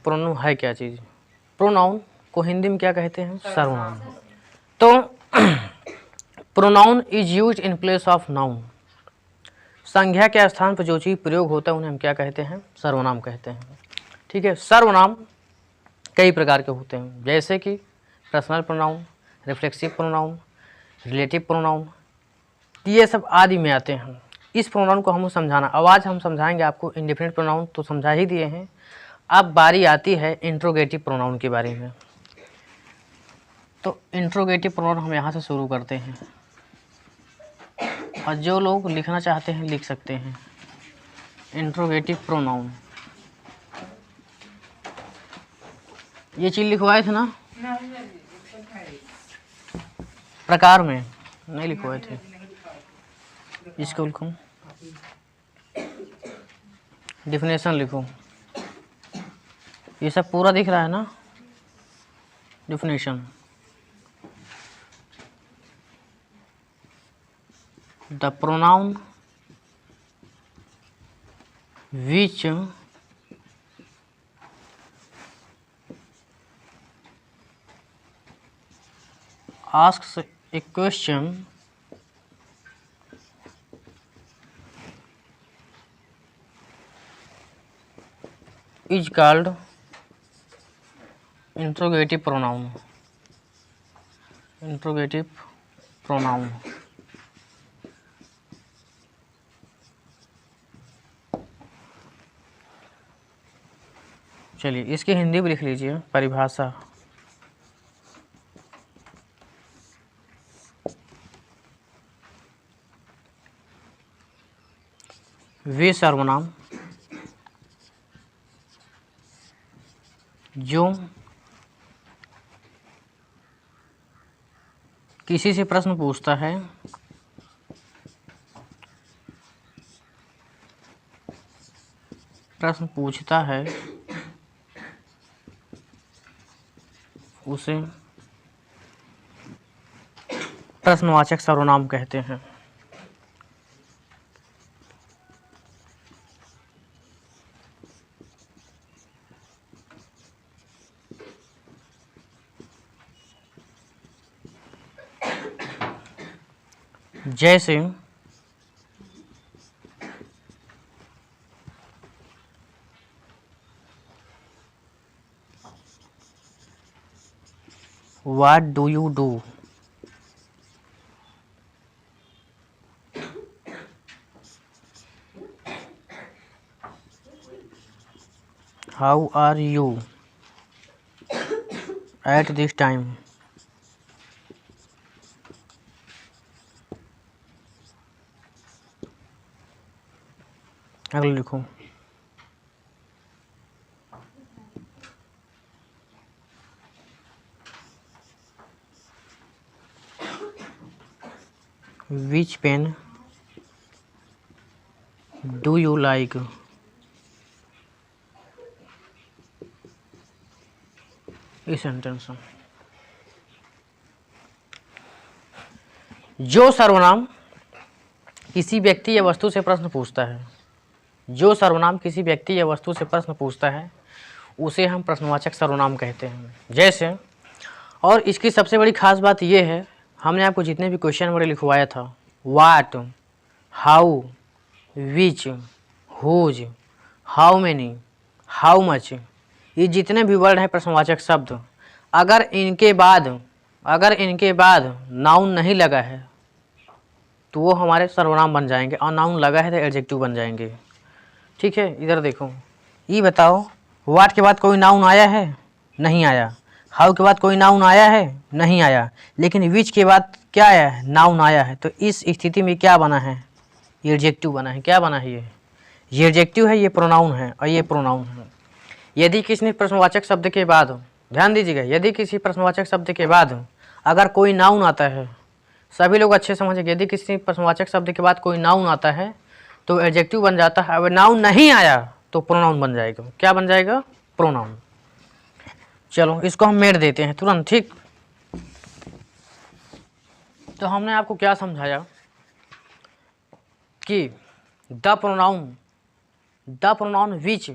Pronoun है क्या चीज़। Pronoun को हिंदी में क्या कहते हैं, सर्वनाम। तो pronoun is use in place of noun, संज्ञा के स्थान पर जो चीज़ प्रयोग होता है उन्हें हम क्या कहते हैं, सर्वनाम कहते हैं। ठीक है, सर्वनाम कई प्रकार के होते हैं, जैसे कि personal pronoun, reflexive pronoun, relative pronoun, ये सब आदि में आते हैं। इस प्रोनाउन को हम समझाना, अब आज हम समझाएंगे आपको इंडिफिनिट प्रोनाउन तो समझा ही दिए हैं, अब बारी आती है इंट्रोगेटिव प्रोनाउन के बारे में। तो इंट्रोगेटिव प्रोनाउन हम यहाँ से शुरू करते हैं, और जो लोग लिखना चाहते हैं लिख सकते हैं। इंट्रोगेटिव प्रोनाउन, ये चीज़ लिखवाए थे ना प्रकार में, नहीं लिखवाए थे, इसको लिखूँ, डिफिनेशन लिखूँ, ये सब पूरा दिख रहा है ना, definition. The pronoun which asks a question is called interrogative pronoun. Interrogative pronoun. चलिए इसकी हिंदी भी लिख लीजिए परिभाषा। वे सर्वनाम जो किसी से प्रश्न पूछता है उसे प्रश्नवाचक सर्वनाम कहते हैं। जैसे What do you do? How are you at this time? अगले लिखो, Which pen do you like? इस सेंटेंस में जो सर्वनाम किसी व्यक्ति या वस्तु से प्रश्न पूछता है, जो सर्वनाम किसी व्यक्ति या वस्तु से प्रश्न पूछता है उसे हम प्रश्नवाचक सर्वनाम कहते हैं। जैसे, और इसकी सबसे बड़ी खास बात यह है, हमने आपको जितने भी क्वेश्चन वर्ड लिखवाया था, what, how, which, whose, how many, how much, ये जितने भी वर्ड हैं प्रश्नवाचक शब्द, अगर इनके बाद नाउन नहीं लगा है तो वो हमारे सर्वनाम बन जाएंगे, और नाउन लगा है तो एडजेक्टिव बन जाएंगे। ठीक है, इधर देखो, ये बताओ, वाट के बाद कोई नाउन आया है, नहीं आया। हाउ के बाद कोई नाउन आया है, नहीं आया। लेकिन विच के बाद क्या आया है, नाउन आया है। तो इस स्थिति में क्या बना है, ये एडजेक्टिव बना है। क्या बना है, ये एडजेक्टिव है, ये प्रोनाउन है, और ये प्रोनाउन है। यदि किसी प्रश्नवाचक शब्द के बाद, ध्यान दीजिएगा, यदि किसी प्रश्नवाचक शब्द के बाद अगर कोई नाउन आता है, सभी लोग अच्छे समझेंगे, यदि किसी प्रश्नवाचक शब्द के बाद कोई नाउन आता है तो एडजेक्टिव बन जाता है। अगर नाउन नहीं आया तो प्रोनाउन बन जाएगा। क्या बन जाएगा, प्रोनाउन। चलो इसको हम मेट देते हैं तुरंत। ठीक, तो हमने आपको क्या समझाया कि the pronoun which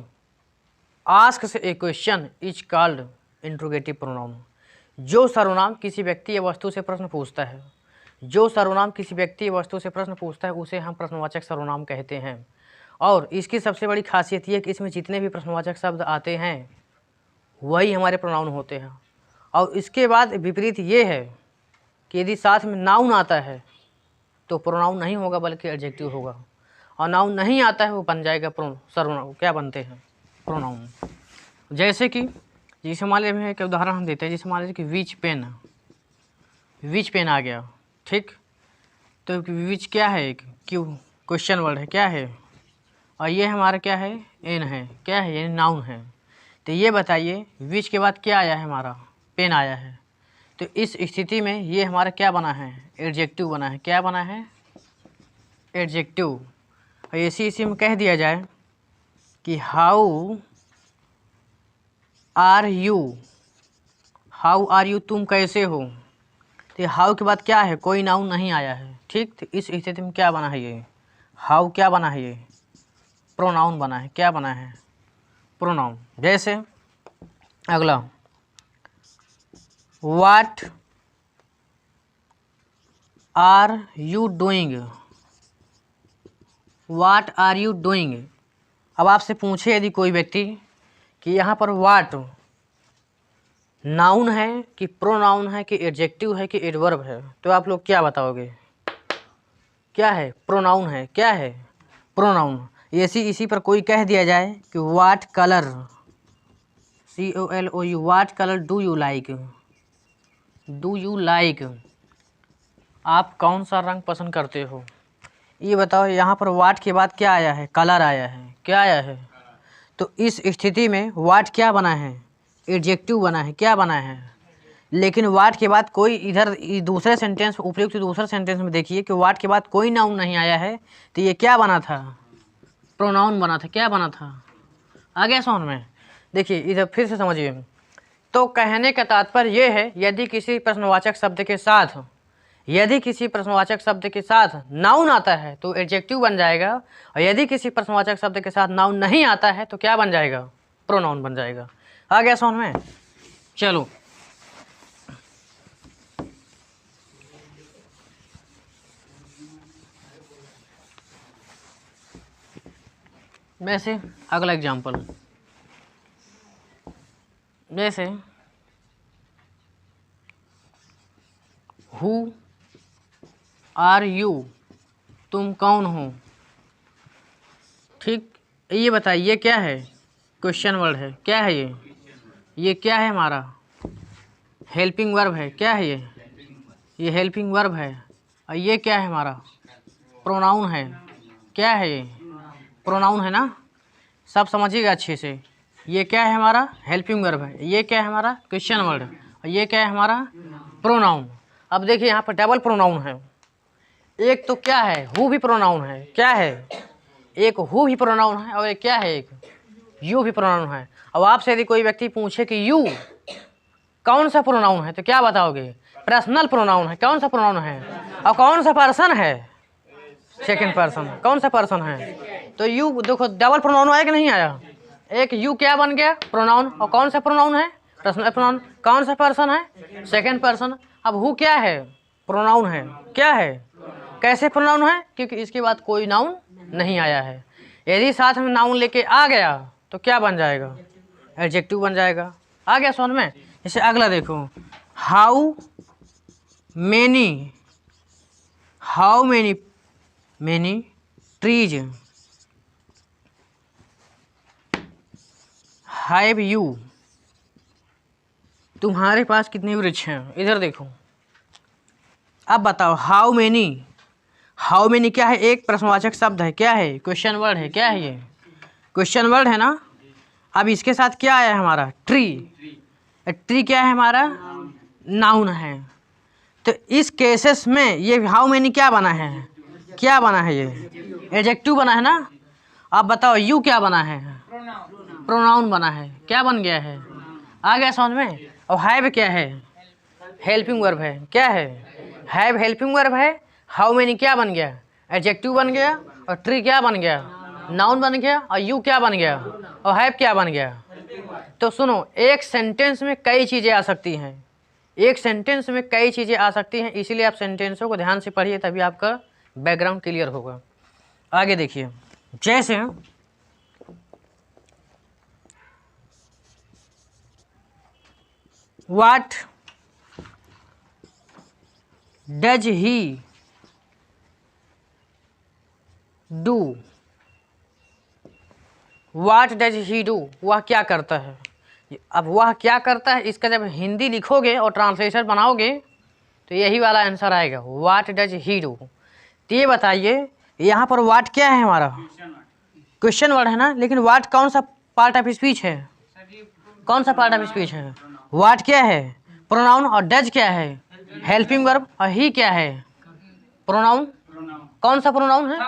ask A question is called interrogative pronoun. जो सर्वनाम किसी व्यक्ति या वस्तु से प्रश्न पूछता है, जो सर्वनाम किसी व्यक्ति या वस्तु से प्रश्न पूछता है उसे हम प्रश्नवाचक सर्वनाम कहते हैं। और इसकी सबसे बड़ी खासियत ये है कि इसमें जितने भी प्रश्नवाचक शब्द आते हैं वही हमारे प्रोनाउन होते हैं। और इसके बाद विपरीत ये है कि यदि साथ में नाउन आता है तो प्रोनाउन नहीं होगा बल्कि एडजेक्टिव होगा, और नाउन नहीं आता है वो बन जाएगा सर्वनाम। क्या बनते हैं? प्रोनाउन। जैसे कि जिस मान में एक उदाहरण हम देते हैं, जिस मान लीजिए कि विच पेन, विच पेन आ गया, ठीक। तो विच क्या है? एक क्यों क्वेश्चन वर्ड है, क्या है? और ये हमारा क्या है? एन है, क्या है? यानी नाउन है। तो ये बताइए विच के बाद क्या आया है? हमारा पेन आया है। तो इस स्थिति में ये हमारा क्या बना है? एडजेक्टिव बना है। क्या बना है? एडजेक्टिव। और इसी में कह दिया जाए कि how are you, how are you, तुम कैसे हो। तो हाउ के बाद क्या है? कोई नाउन नहीं आया है, ठीक। तो इस स्थिति में क्या बना है? ये हाउ क्या बना है? ये प्रोनाउन बना है। क्या बना है? प्रोनाउन। जैसे अगला, what are you doing, what are you doing. अब आपसे पूछे यदि कोई व्यक्ति कि यहाँ पर व्हाट नाउन है कि प्रोनाउन है कि एडजेक्टिव है कि एडवर्ब है, तो आप लोग क्या बताओगे? क्या है? प्रोनाउन है। क्या है? प्रोनाउन। इसी पर कोई कह दिया जाए कि what colour, COLOU, what colour do you like, do you like, आप कौन सा रंग पसंद करते हो। ये बताओ, यहाँ पर व्हाट के बाद क्या आया है? कलर आया है। क्या आया है? तो इस स्थिति में व्हाट क्या बना है? एडजेक्टिव बना है। क्या बना है? लेकिन व्हाट के बाद कोई इधर दूसरे सेंटेंस, उपयुक्त दूसरे सेंटेंस में देखिए कि व्हाट के बाद कोई नाउन नहीं आया है, तो ये क्या बना था? प्रोनाउन बना था। क्या बना था? आ गया समझ में? देखिए इधर फिर से समझिए। तो कहने का तात्पर्य ये है, यदि किसी प्रश्नवाचक शब्द के साथ, यदि किसी प्रश्नवाचक शब्द के साथ नाउन आता है तो एडजेक्टिव बन जाएगा, और यदि किसी प्रश्नवाचक शब्द के साथ नाउन नहीं आता है तो क्या बन जाएगा? प्रोनाउन बन जाएगा। आ गया समझ में? चलो वैसे अगला एग्जाम्पल, जैसे हु आर यू, तुम कौन हो, ठीक। ये बताइए ये क्या है? क्वेश्चन वर्ड है। क्या है ये? ये क्या है? हमारा हेल्पिंग वर्ब है। क्या है ये? ये हेल्पिंग वर्ब है। और ये क्या है? हमारा प्रोनाउन है। क्या है? ये प्रोनाउन है ना, सब समझिएगा अच्छे से। ये क्या है? हमारा हेल्पिंग वर्ब है। ये क्या है? हमारा क्वेश्चन वर्ड। और ये क्या है? हमारा प्रोनाउन। अब देखिए यहाँ पर डबल प्रोनाउन है। एक तो क्या है? हु भी प्रोनाउन है। क्या है? एक हु भी प्रोनाउन है, और एक क्या है? एक यू भी प्रोनाउन है। अब आपसे यदि कोई व्यक्ति पूछे कि यू कौन सा प्रोनाउन है, तो क्या बताओगे? पर्सनल प्रोनाउन है। कौन सा प्रोनाउन है? और कौन सा पर्सन है? Second person. कौन सा पर्सन है? तो यू, देखो डबल प्रोनाउन आया कि नहीं आया? एक यू क्या बन गया? प्रोनाउन। और कौन सा प्रोनाउन है? Personal pronoun. कौन सा पर्सन है? Second person. अब हु क्या है? प्रोनाउन है। क्या है? कैसे प्रोनाउन है? क्योंकि इसके बाद कोई नाउन नहीं आया है। यदि साथ में नाउन लेके आ गया तो क्या बन जाएगा? एडजेक्टिव बन जाएगा। आ गया समझ में? जैसे अगला देखो, how many, how many, many trees have you, तुम्हारे पास कितने वृक्ष हैं? इधर देखो। अब बताओ हाउ मेनी, हाउ मेनी क्या है? एक प्रश्नवाचक शब्द है। क्या है? क्वेश्चन वर्ड है। क्या है? ये क्वेश्चन वर्ड है ना। अब इसके साथ क्या आया है? हमारा ट्री। ट्री क्या है? हमारा नाउन है। तो इस केसेस में ये हाउ मेनी क्या बना है? क्या बना है? ये एडजेक्टिव बना है ना। अब बताओ यू क्या बना है? प्रोनाउन बना है। क्या बन गया है? आ गया समझ में? और हैव क्या है? हेल्पिंग वर्ब है। क्या है? हैव हेल्पिंग वर्ब है। हाउ मेनी क्या बन गया? एडजेक्टिव बन गया। और ट्री क्या बन गया? नाउन बन गया। और यू क्या बन गया? और हैव क्या बन गया? तो सुनो, एक सेंटेंस में कई चीज़ें आ सकती हैं, एक सेंटेंस में कई चीज़ें आ सकती हैं, इसीलिए आप सेंटेंसों को ध्यान से पढ़िए, तभी आपका बैकग्राउंड क्लियर होगा। आगे देखिए, जैसे what does he do, what does he do, वह क्या करता है। अब वह क्या करता है, इसका जब हिंदी लिखोगे और ट्रांसलेशन बनाओगे तो यही वाला आंसर आएगा, व्हाट डज ही डू। तो ये बताइए, यहाँ पर व्हाट क्या है हमारा, क्वेश्चन वर्ड है ना, लेकिन व्हाट कौन सा पार्ट ऑफ स्पीच है, कौन सा पार्ट ऑफ स्पीच है। व्हाट क्या है, प्रोनाउन, और डज क्या है, हेल्पिंग वर्ब, और ही क्या है, प्रोनाउन। कौन सा प्रोनाउन है,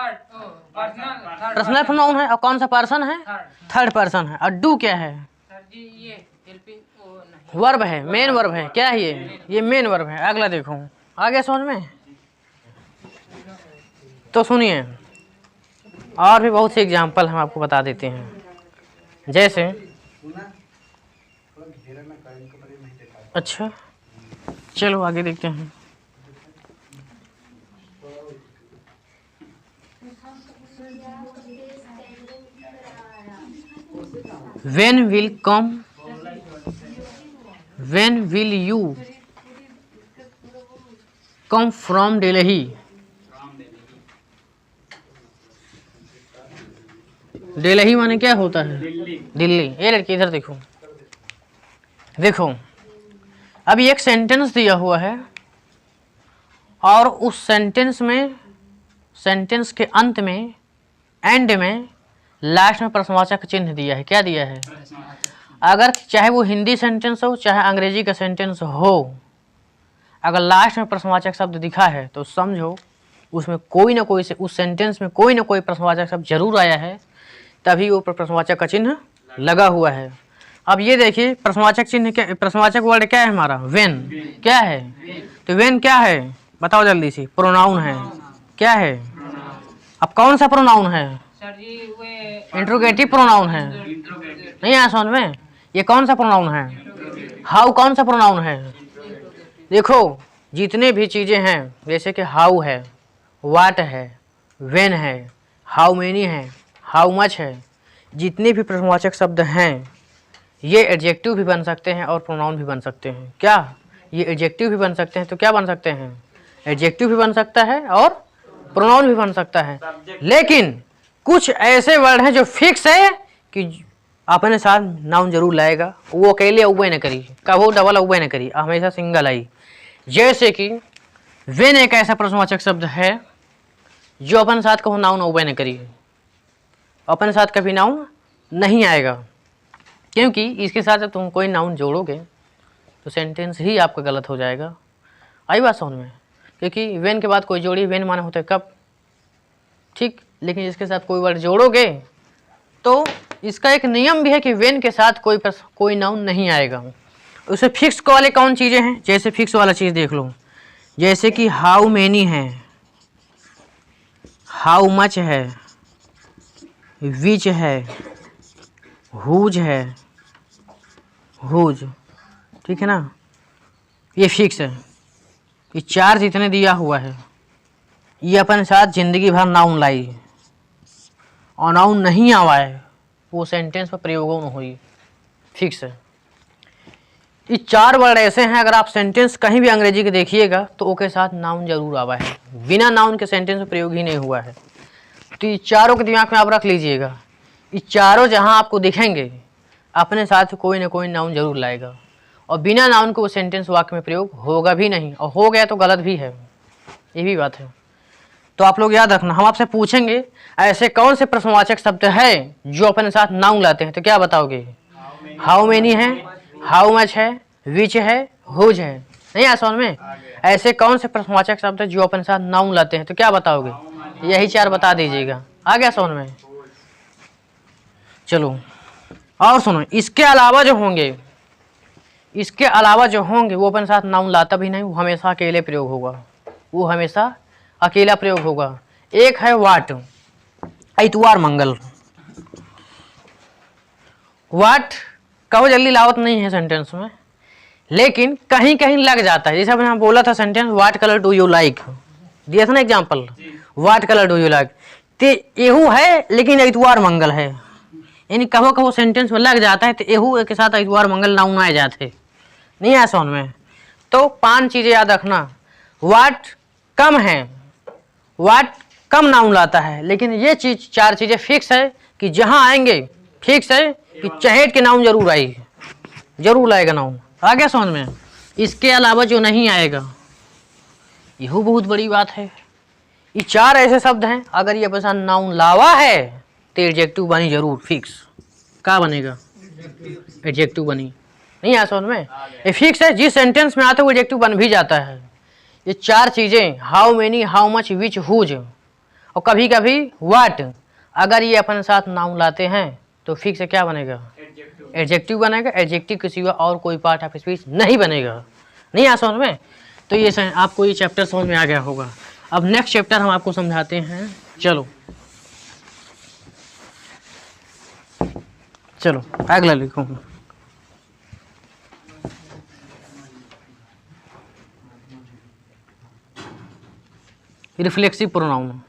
पर्सनल प्रोनाउन है, और कौन सा पर्सन है, थर्ड पर्सन है। और डू क्या है, वर्ब है, मेन वर्ब है। क्या है ये मेन वर्ब है। अगला देखो, आगे समझ में। तो सुनिए, और भी बहुत से एग्जाम्पल हम आपको बता देते हैं। जैसे अच्छा, चलो आगे देखते हैं। When will come, when will you come from Delhi। Delhi माने क्या होता है, दिल्ली। ये लड़की इधर देखो, देखो अभी एक सेंटेंस दिया हुआ है, और उस सेंटेंस में, सेंटेंस के अंत में, एंड में, लास्ट में प्रश्नवाचक चिन्ह दिया है। क्या दिया है, अगर चाहे वो हिंदी सेंटेंस हो चाहे अंग्रेजी का सेंटेंस हो, अगर लास्ट में प्रश्नवाचक शब्द दिखा है तो समझो उसमें कोई ना कोई से, उस सेंटेंस में कोई ना कोई प्रश्नवाचक शब्द जरूर आया है, तभी वो प्रश्नवाचक का चिन्ह लगा हुआ है। अब ये देखिए, प्रश्नवाचक चिन्ह क्या, प्रश्नवाचक वर्ड क्या है हमारा, वेन। क्या है, तो वेन क्या है बताओ जल्दी से, प्रोनाउन है। क्या है, अब कौन सा प्रोनाउन है, इंट्रोगेटिव प्रोनाउन है। नहीं आया समझ में, ये कौन सा प्रोनाउन है, हाउ कौन सा प्रोनाउन है। देखो जितने भी चीज़ें हैं, जैसे कि हाउ है, व्हाट है, वेन है, हाउ मेनी है, हाउ मच है, जितने भी प्रश्नवाचक शब्द हैं ये एडजेक्टिव भी बन सकते हैं और प्रोनाउन भी बन सकते हैं। क्या, ये एडजेक्टिव भी बन सकते हैं, तो क्या बन सकते हैं, एडजेक्टिव भी बन सकता है और प्रोनाउन भी बन सकता है। लेकिन कुछ ऐसे वर्ड हैं जो फिक्स है कि अपने साथ नाउन जरूर लाएगा, वो अकेले उबे न करी, कब वो डबल उबे न करी, हमेशा सिंगल आई। जैसे कि वेन एक ऐसा प्रश्नवाचक शब्द है जो अपने साथ कहो नाउन उबे न करी, अपने साथ कभी नाउन नहीं आएगा, क्योंकि इसके साथ जब तुम कोई नाउन जोड़ोगे तो सेंटेंस ही आपका गलत हो जाएगा। आई बात समझ में, क्योंकि वेन के बाद कोई जोड़ी, वेन माने होता है कब, ठीक, लेकिन इसके साथ कोई वर्ड जोड़ोगे तो इसका एक नियम भी है कि वेन के साथ कोई नाउन नहीं आएगा। उसे फिक्स वाले कौन चीज़ें हैं, जैसे फिक्स वाला चीज़ देख लो, जैसे कि हाउ मेनी है, हाउ मच है, विच है, हुज है, हुज, ठीक है ना, ये फिक्स है। ये चार जितने दिया हुआ है ये अपने साथ जिंदगी भर नाउन लाई, और नाउन नहीं आवाए वो सेंटेंस पर प्रयोग न हुई, फिक्स है। ये चार वर्ड ऐसे हैं, अगर आप सेंटेंस कहीं भी अंग्रेजी के देखिएगा तो ओके साथ नाउन जरूर आवा है, बिना नाउन के सेंटेंस में प्रयोग ही नहीं हुआ है। तो ये चारों के दिमाग में आप रख लीजिएगा, ये चारों जहां आपको दिखेंगे अपने साथ कोई ना कोई नाउन जरूर लाएगा, और बिना नाउन को वो सेंटेंस वाक्य में प्रयोग होगा भी नहीं, और हो गया तो गलत भी है, ये भी बात है। तो आप लोग याद रखना, हम आपसे पूछेंगे ऐसे कौन से प्रश्नवाचक शब्द है जो अपने साथ नाउन लाते हैं, तो क्या बताओगे, हाउ मेनी है, हाउ मच है, विच है, हुज है। नहीं आ समझ में, ऐसे कौन से प्रश्नवाचक शब्द है जो अपने साथ नाउन लाते हैं, तो क्या बताओगे, यही चार बता दीजिएगा। आ गया समझ में। चलो और सुनो, इसके अलावा जो होंगे, इसके अलावा जो होंगे वो अपने साथ नाउन लाता भी नहीं, वो हमेशा अकेले प्रयोग होगा, वो हमेशा अकेला प्रयोग होगा। एक है वाट, इतवार मंगल, वाट कहो जल्दी लावत नहीं है सेंटेंस में, लेकिन कहीं कहीं लग जाता है। जैसे हमने बोला था sentence what colour do you like, दिया था ना example, what colour do you like, तो एहू है लेकिन इतवार मंगल है, यानी कहो कहो सेंटेंस में लग जाता है तो एहू के साथ इतवार मंगल नाउन आ जाते, नहीं आया समझ में। तो 5 चीजें याद रखना। व्हाट कम है, व्हाट कम नाउन लाता है, लेकिन ये चीज 4 चीजें फिक्स है कि जहां आएंगे फिक्स है कि चहेट के नाउन जरूर आएगी, जरूर लाएगा नाउन। आ गया समझ में। इसके अलावा जो नहीं आएगा, यह बहुत बड़ी बात है। ये 4 ऐसे शब्द हैं, अगर ये पसंद नाउन लावा है तो एडजेक्टिव बनी जरूर फिक्स। क्या बनेगा? एडजेक्टिव बनी। नहीं आया समझ में। ये फिक्स है, जिस सेंटेंस में आता है वो एडजेक्टिव बन भी जाता है। ये 4 चीजें, how many, how much, which, whose और कभी कभी व्हाट, अगर ये अपने साथ नाउन लाते हैं तो फिक्स है, क्या बनेगा? एडजेक्टिव बनेगा। एडजेक्टिव के सिवा और कोई पार्ट ऑफ स्पीच नहीं बनेगा। नहीं आ समझ में। तो ये आपको ये चैप्टर समझ में आ गया होगा। अब नेक्स्ट चैप्टर हम आपको समझाते हैं। चलो चलो अगला लिखो। Reflexive pronoun.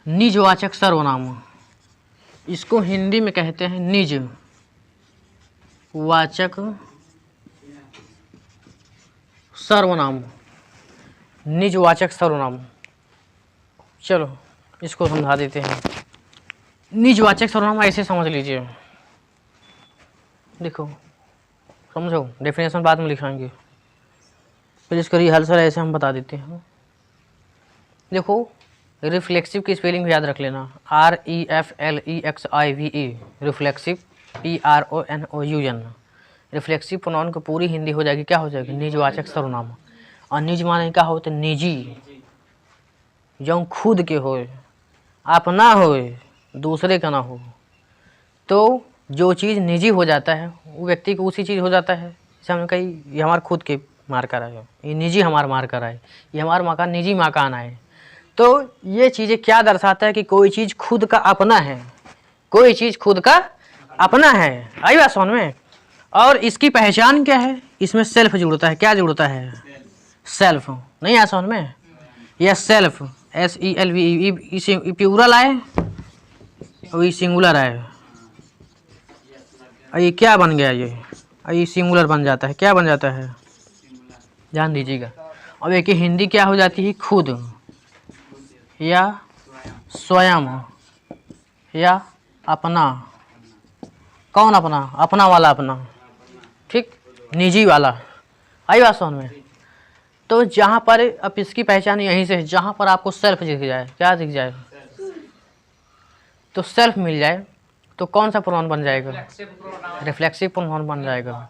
निजवाचक सर्वनाम, इसको हिंदी में कहते हैं निज वाचक सर्वनाम। निजवाचक सर्वनाम, चलो इसको समझा देते हैं। निजवाचक सर्वनाम ऐसे समझ लीजिए, देखो समझो, डेफिनेशन बाद में लिखाएंगे, फिर इसका रिहर्सल ऐसे हम बता देते हैं। देखो रिफ्लेक्सिव की स्पेलिंग भी याद रख लेना, REFLEXIVE, reflexive PRONOUN। Reflexive pronoun की पूरी हिंदी हो जाएगी, क्या हो जाएगी? निजवाचक सर्वनाम। और निज माने क्या होते? निजी, जो खुद के होए, अपना होए, दूसरे का ना हो। तो जो चीज़ निजी हो जाता है वो व्यक्ति को उसी चीज़ हो जाता है। जैसे हमने कही ये हमारे खुद के मार्कर है, ये निजी हमारा मार्कर है, ये हमारा मकान निजी मकान है। तो ये चीज़ें क्या दर्शाता है कि कोई चीज़ खुद का अपना है, कोई चीज़ खुद का अपना है। आई बात समझ में। और इसकी पहचान क्या है? इसमें सेल्फ जुड़ता है। क्या जुड़ता है? सेल्फ। नहीं आया समझ में। यह सेल्फ SELF प्लूरल आए और ये सिंगुलर आए, और ये क्या बन गया? ये सिंगुलर बन जाता है। क्या बन जाता है? ध्यान दीजिएगा। अब एक हिंदी क्या हो जाती है? खुद या स्वयं या अपना। कौन अपना? अपना वाला अपना, ठीक, निजी वाला। आई बात समझ में। तो जहाँ पर अब इसकी पहचान यहीं से है, जहाँ पर आपको सेल्फ दिख जाए। क्या दिख जाए? तो सेल्फ मिल जाए तो कौन सा प्रोनाउन बन जाएगा? रिफ्लेक्सिव प्रोनाउन बन जाएगा।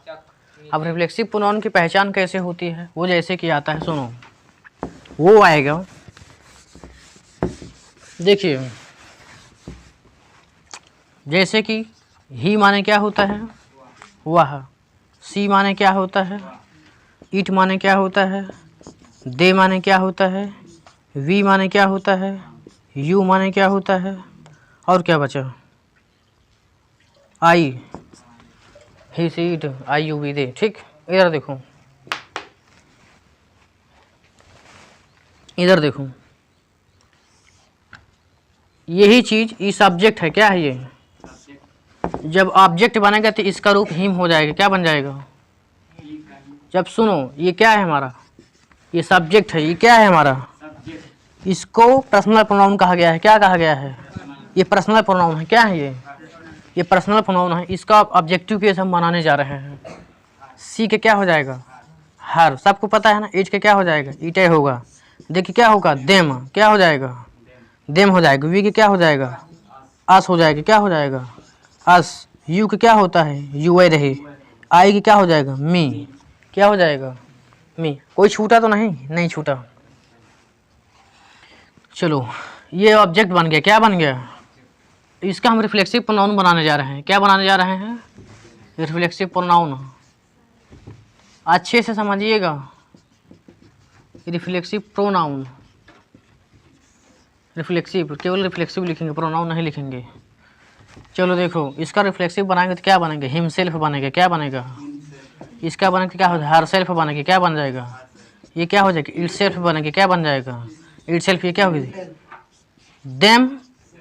अब रिफ्लेक्सिव प्रोनाउन की पहचान कैसे होती है? वो जैसे कि आता है, सुनो, वो आएगा, देखिए, जैसे कि ही माने क्या होता है? वह। सी माने क्या होता है? इट माने क्या होता है? दे माने क्या होता है? वी माने क्या होता है? यू माने क्या होता है? और क्या बचा? I, he she it, I you we they. ठीक, इधर देखो, इधर देखो, यही चीज ये सब्जेक्ट है। क्या है ये? जब ऑब्जेक्ट बनेगा तो इसका रूप हिम हो जाएगा। क्या बन जाएगा? जब सुनो, ये क्या है हमारा? ये सब्जेक्ट है। ये क्या है हमारा? इसको पर्सनल प्रोनाउन कहा गया है। क्या कहा गया है? ये पर्सनल प्रोनाउन है। क्या है ये पर्सनल प्रोनाउन है। इसका ऑब्जेक्टिव केस हम बनाने जा रहे हैं। सी के क्या हो जाएगा? हर। सबको पता है ना। इट के क्या हो जाएगा? ईटे होगा। देखिए क्या होगा? देम। क्या हो जाएगा? देम हो जाएगा। वी के क्या हो जाएगा? अस हो जाएगा। क्या हो जाएगा? अस। यू के क्या होता है? यू रहे। आई के क्या हो जाएगा? मी। क्या हो जाएगा? मी। कोई छूटा तो नहीं छूटा। चलो, ये ऑब्जेक्ट बन गया। क्या बन गया? इसका हम रिफ्लेक्सिव प्रोनाउन बनाने जा रहे हैं। क्या बनाने जा रहे हैं? Reflexive pronoun. अच्छे से समझिएगा। रिफ्लेक्सिव प्रोनाउन, रिफ्लेक्सिव, केवल रिफ्लेक्सिव लिखेंगे, प्रोनाउन नहीं लिखेंगे। चलो देखो, इसका रिफ्लेक्सिव बनाएंगे तो क्या बनेंगे, हिमसेल्फ बनेगा, क्या बनेगा, इसका बनेगा क्या हो जाएगा, हर सेल्फ बनेगा, क्या बन जाएगा, ये क्या हो जाएगा, इट सेल्फ बनेगा, क्या बन जाएगा, इट सेल्फ, ये क्या होगी, देम,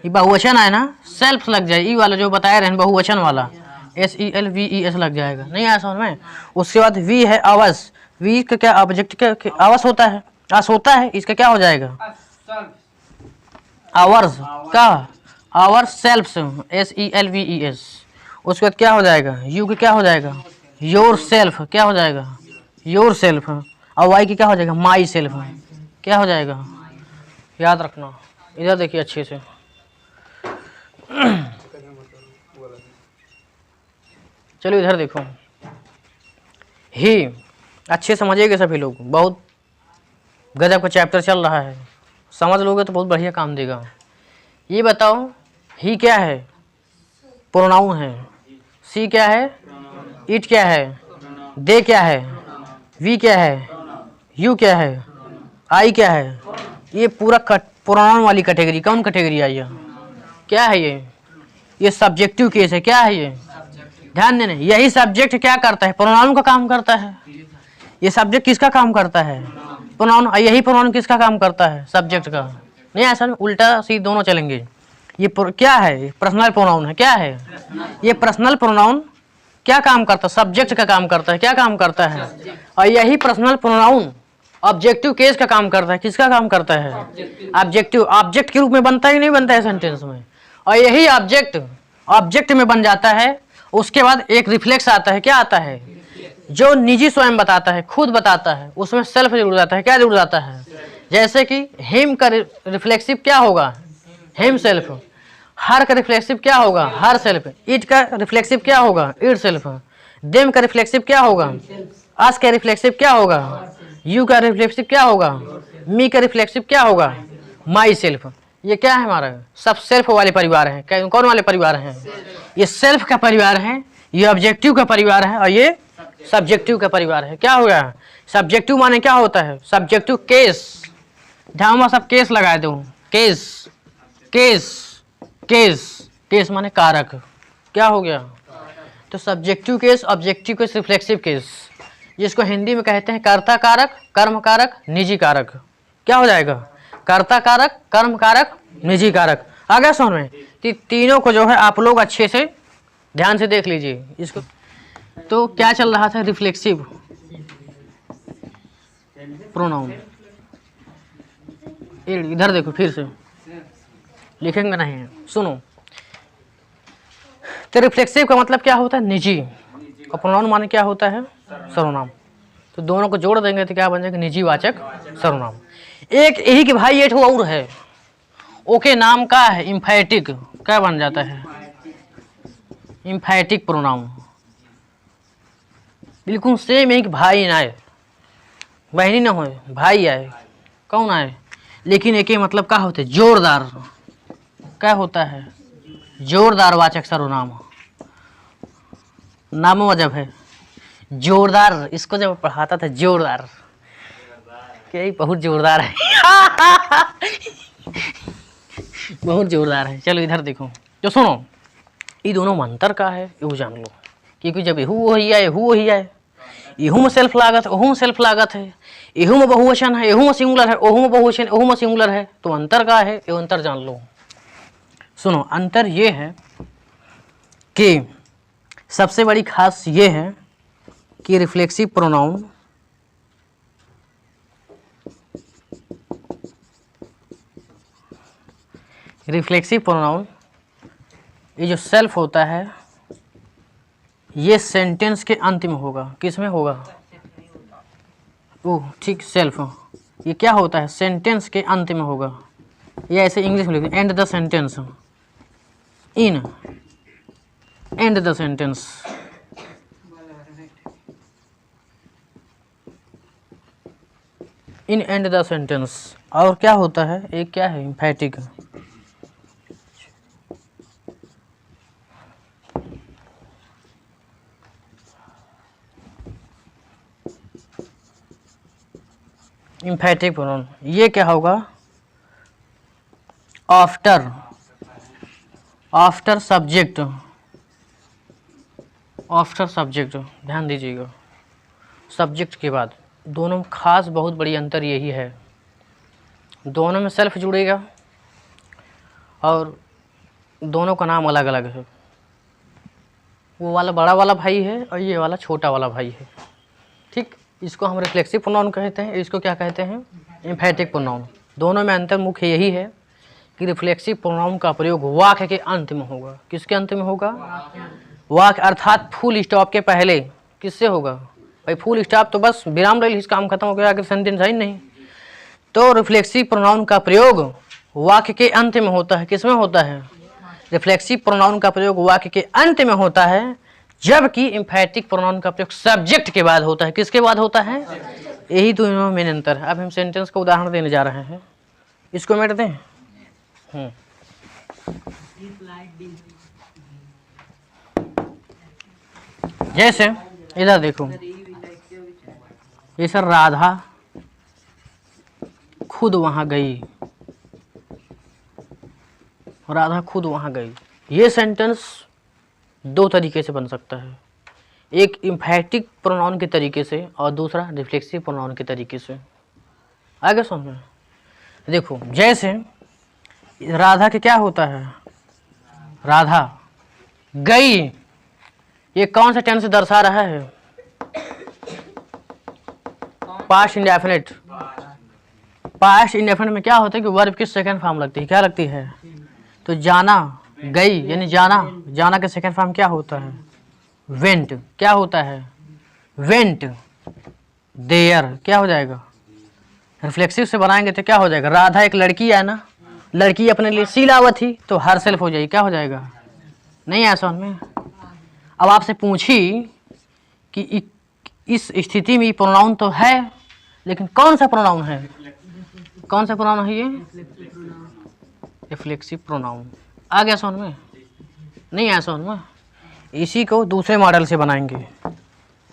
ये बहुवचन है ना, सेल्फ लग जाए, ई वाला जो बताए रहे बहुवचन वाला, SELVES लग जाएगा, नहीं आया समझ में। उसके बाद वी है अवस, वी का क्या ऑब्जेक्ट का अवस होता है, अस होता है, इसका क्या हो जाएगा, आवर्स का, आवर सेल्फ्स, SELVES। उसके बाद क्या हो जाएगा, यू का क्या हो जाएगा, योर सेल्फ, क्या हो जाएगा, योर सेल्फ। और वाई की क्या हो जाएगा, माई सेल्फ, क्या हो जाएगा, याद रखना। इधर देखिए अच्छे से, चलो इधर देखो, ही अच्छे समझिएगा सभी लोग, बहुत गजब का चैप्टर चल रहा है, समझ लोगे तो बहुत बढ़िया काम देगा। ये बताओ, ही क्या है, प्रोनाउन है, सी क्या है, इट क्या है, दे क्या है, वी क्या है, यू क्या है, आई क्या है, ये पूरा प्रोनाउन वाली कैटेगरी, कौन कैटेगरी आई है, क्या है ये सब्जेक्टिव केस है, क्या है ये, ध्यान देना, यही सब्जेक्ट क्या करता है, प्रोनाउन का काम करता है। ये सब्जेक्ट किसका काम करता है, प्रोनाउन, यही प्रोनाउन किसका काम करता है, सब्जेक्ट का। नहीं ऐसा नहीं, उल्टा सीधा दोनों चलेंगे। ये क्या है, पर्सनल प्रोनाउन है, क्या है ये पर्सनल प्रोनाउन, क्या काम करता है, सब्जेक्ट का काम करता है, क्या काम करता है। और यही पर्सनल प्रोनाउन ऑब्जेक्टिव केस का काम करता है, किसका काम करता है, ऑब्जेक्टिव, ऑब्जेक्ट के रूप में बनता ही नहीं बनता है सेंटेंस में। और यही ऑब्जेक्ट ऑब्जेक्ट में बन जाता है, उसके बाद एक रिफ्लेक्स आता है, क्या आता है, जो निजी स्वयं बताता है, खुद बताता है, उसमें सेल्फ जुड़ जाता है, क्या जुड़ जाता है। जैसे कि हिम का रिफ्लेक्सिव क्या होगा, हिम सेल्फ, हर का रिफ्लेक्सिव क्या होगा, हर सेल्फ, इट का रिफ्लेक्सिव क्या होगा, इट सेल्फ, देम का रिफ्लेक्सिव क्या होगा, अस का रिफ्लेक्सिव क्या होगा, यू का रिफ्लेक्सिव क्या होगा, मी का रिफ्लेक्सिव क्या होगा, माई सेल्फ। ये क्या है, हमारा सब सेल्फ वाले परिवार हैं। कौन वाले परिवार हैं, ये सेल्फ का परिवार है, ये ऑब्जेक्टिव का परिवार है, और ये सब्जेक्टिव का परिवार है। क्या हो गया, सब्जेक्टिव माने क्या होता है, सब्जेक्टिव केस, ध्यान में सब केस लगा दो, केस, केस, केस, केस माने कारक, क्या हो गया, तो subjective case, objective case, reflexive case, जिसको हिंदी में कहते हैं कर्ता कारक, कर्म कारक, निजी कारक। क्या हो जाएगा, कर्ता कारक, कर्म कारक, निजी कारक। आ गया समझ में। तीनों को जो है आप लोग अच्छे से ध्यान से देख लीजिए इसको। तो क्या चल रहा था, रिफ्लेक्सिव प्रोनाउन। इधर देखो फिर से, लिखेंगे नहीं, सुनो। तो रिफ्लेक्सिव का मतलब क्या होता है, निजी, और प्रोनाउन माने क्या होता है, सर्वनाम। तो दोनों को जोड़ देंगे तो क्या बन जाएगा, निजी वाचक सर्वनाम। एक यही कि भाई एक और है, ओके नाम का है, इम्फेटिक, क्या बन जाता है, इम्फेटिक प्रोनाउन। बिल्कुल सेम है कि भाई ना आए, बहनी ना हो, भाई आए, कौन आए, लेकिन एक ही मतलब क्या होता है, जोरदार, क्या होता है, जोरदार वाचक सर्वनाम। नामों जब है जोरदार, इसको जब पढ़ाता था जोरदार, क्या बहुत जोरदार है बहुत जोरदार है। चलो इधर देखो, जो सुनो, ये दोनों में अंतर का है, ये जान लो। क्योंकि जब यहू वही आए, यहू वही आए, यहू में सेल्फ लागत, ओहू में सेल्फ लागत है, यहू में बहुवचन है, यहू में सिंगुलर है, ओहू में बहुवचन, ओहू में सिंगुलर है, तो अंतर का है, ये अंतर जान लो। सुनो, अंतर ये है कि सबसे बड़ी खास ये है कि रिफ्लेक्सिव प्रोनाउन ये जो सेल्फ होता है, ये सेंटेंस के अंत में होगा। किस में होगा, ओह ठीक, सेल्फ ये क्या होता है, सेंटेंस के अंत में होगा। ये ऐसे इंग्लिश में लिखते, and the sentence, in and the sentence, in and the sentence. और क्या होता है, एक क्या है, एम्फैटिक, इम्फेटिक प्रोनाउन, ये क्या होगा? After, after subject, after subject, ध्यान दीजिएगा, सब्जेक्ट के बाद। दोनों में खास बहुत बड़ी अंतर यही है, दोनों में सेल्फ जुड़ेगा और दोनों का नाम अलग अलग है। वो वाला बड़ा वाला भाई है और ये वाला छोटा वाला भाई है, ठीक। इसको हम रिफ्लेक्सिव प्रोनाउन कहते हैं, इसको क्या कहते हैं? Emphatic pronoun. दोनों में अंतर मुख्य यही है कि रिफ्लेक्सिव प्रोनाउन का प्रयोग वाक्य के अंत में होगा। किसके अंत में होगा? वाक्य अर्थात फुल स्टॉप के पहले। किससे होगा भाई? फुल स्टॉप तो बस विराम ले ली, काम खत्म हो गया, आगे सेंटेंस है ही नहीं। तो रिफ्लेक्सिव प्रोनाउन का प्रयोग वाक्य के अंत में होता है। किसमें होता है? रिफ्लेक्सिव प्रोनाउन का प्रयोग वाक्य के अंत में होता है, जबकि एम्फेटिक प्रोनाउन का प्रयोग सब्जेक्ट के बाद होता है। किसके बाद होता है? यही तो इनमें मेन अंतर है। अब हम सेंटेंस का उदाहरण देने जा रहे हैं, इसको मिट दें। जैसे इधर देखो, ये सर राधा खुद वहां गई, राधा खुद वहां गई। ये सेंटेंस दो तरीके से बन सकता है, एक एम्फेटिक प्रोनाउन के तरीके से और दूसरा रिफ्लेक्सिव प्रोनाउन के तरीके से। आगे समझ में देखो, जैसे राधा के क्या होता है? राधा गई, ये कौन सा टेंस दर्शा रहा है? Past indefinite. पास्ट इंडेफिनिट में क्या होता है कि वर्ब की सेकंड फॉर्म लगती है। क्या लगती है? तो जाना, गई यानी जाना, जाना के सेकंड फॉर्म क्या होता है? वेंट। क्या होता है? Went there. क्या हो जाएगा? रिफ्लेक्सिव से बनाएंगे तो क्या हो जाएगा? राधा एक लड़की है ना, लड़की अपने लिए शीलावती, तो हर सेल्फ हो जाएगी। क्या हो जाएगा? नहीं आया समझ में? अब आपसे पूछी कि इस स्थिति में प्रोनाउन तो है, लेकिन कौन सा प्रोनाउन है? कौन सा प्रोनाउन है ये? Reflexive pronoun. आ गया समझ में? नहीं आया समझ में? इसी को दूसरे मॉडल से बनाएंगे।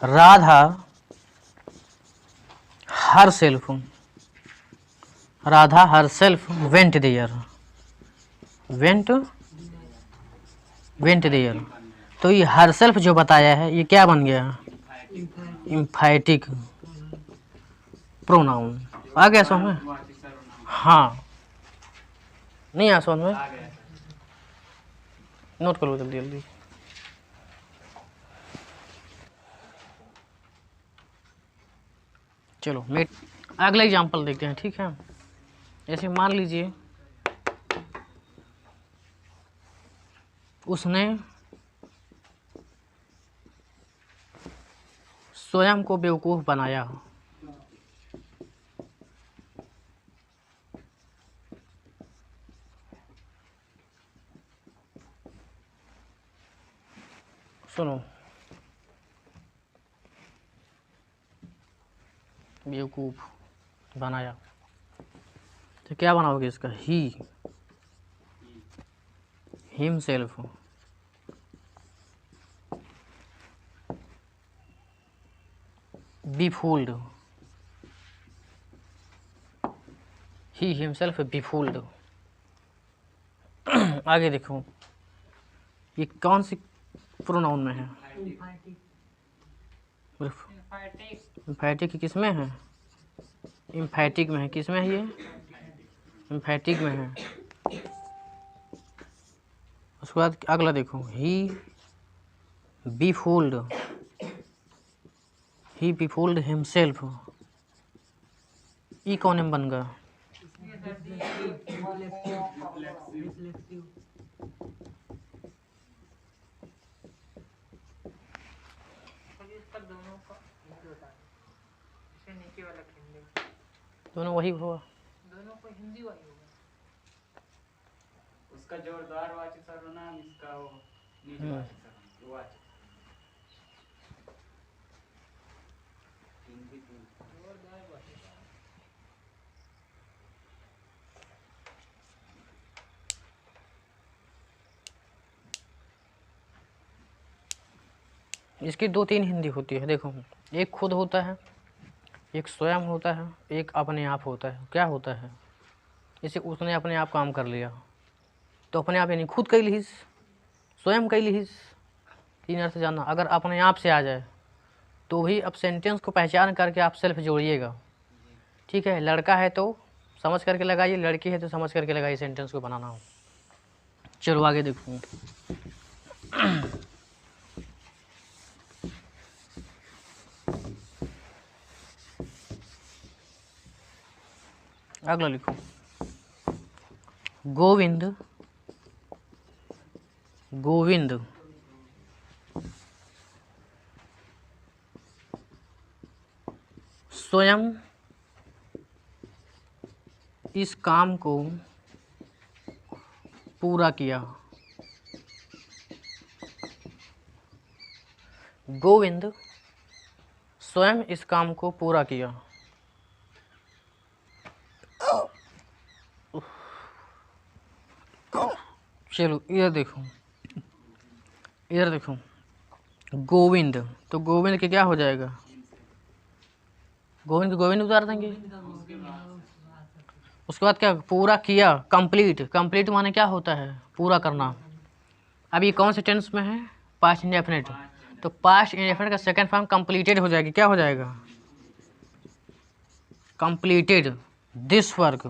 Radha herself, Radha herself went there, went there. तो ये हर सेल्फ जो बताया है ये क्या बन गया? Emphatic pronoun. आ गया समझ में? हाँ, नहीं आया समझ में? नोट कर लो जल्दी जल्दी। चलो मैं अगला एग्जाम्पल देखते हैं, ठीक है। जैसे मान लीजिए उसने स्वयं को बेवकूफ़ बनाया। सुनो, बेवकूफ़ बनाया, तो क्या बनाओगे इसका? He himself befooled, he himself befooled। आगे देखो, ये कौन सी प्रोनाउन में है? एम्फेटिक किस में है? एम्फेटिक में है। किस में है ये? एम्फेटिक में है। उसके बाद अगला देखो, ही befooled, ही befooled himself। ई कौन में बन गया? दोनों वही हुआ, दोनों को हिंदी वही होगा। उसका जोरदार वाचक सर्वनाम, इसका वो निजवाचक सर्वनाम, वाचक हिंदी जोरदार वाचक। इसकी दो तीन हिंदी होती है। देखो, एक खुद होता है, एक स्वयं होता है, एक अपने आप होता है। क्या होता है? जैसे उसने अपने आप काम कर लिया तो अपने आप यानी खुद कई लिहिस, स्वयं कई लिहिस। तीन अर्थ जानना। अगर अपने आप से आ जाए तो भी अब सेंटेंस को पहचान करके आप सेल्फ जोड़िएगा। ठीक है, लड़का है तो समझ करके लगाइए, लड़की है तो समझ करके लगाइए, सेंटेंस को बनाना हो। चलो आगे देखो। अगला लिखो। गोविंद गोविंद स्वयं इस काम को पूरा किया। गोविंद स्वयं इस काम को पूरा किया। चलो इधर देखो, इधर देखो। गोविंद, तो गोविंद के क्या हो जाएगा? गोविंद को गोविंद उतार देंगे। उसके बाद क्या? पूरा किया, कंप्लीट। कंप्लीट माने क्या होता है? पूरा करना। अब ये कौन से टेंस में है? Past indefinite. तो पास्ट इंडेफिनिट का सेकंड फॉर्म कंप्लीटेड हो जाएगी। क्या हो जाएगा? Completed this work.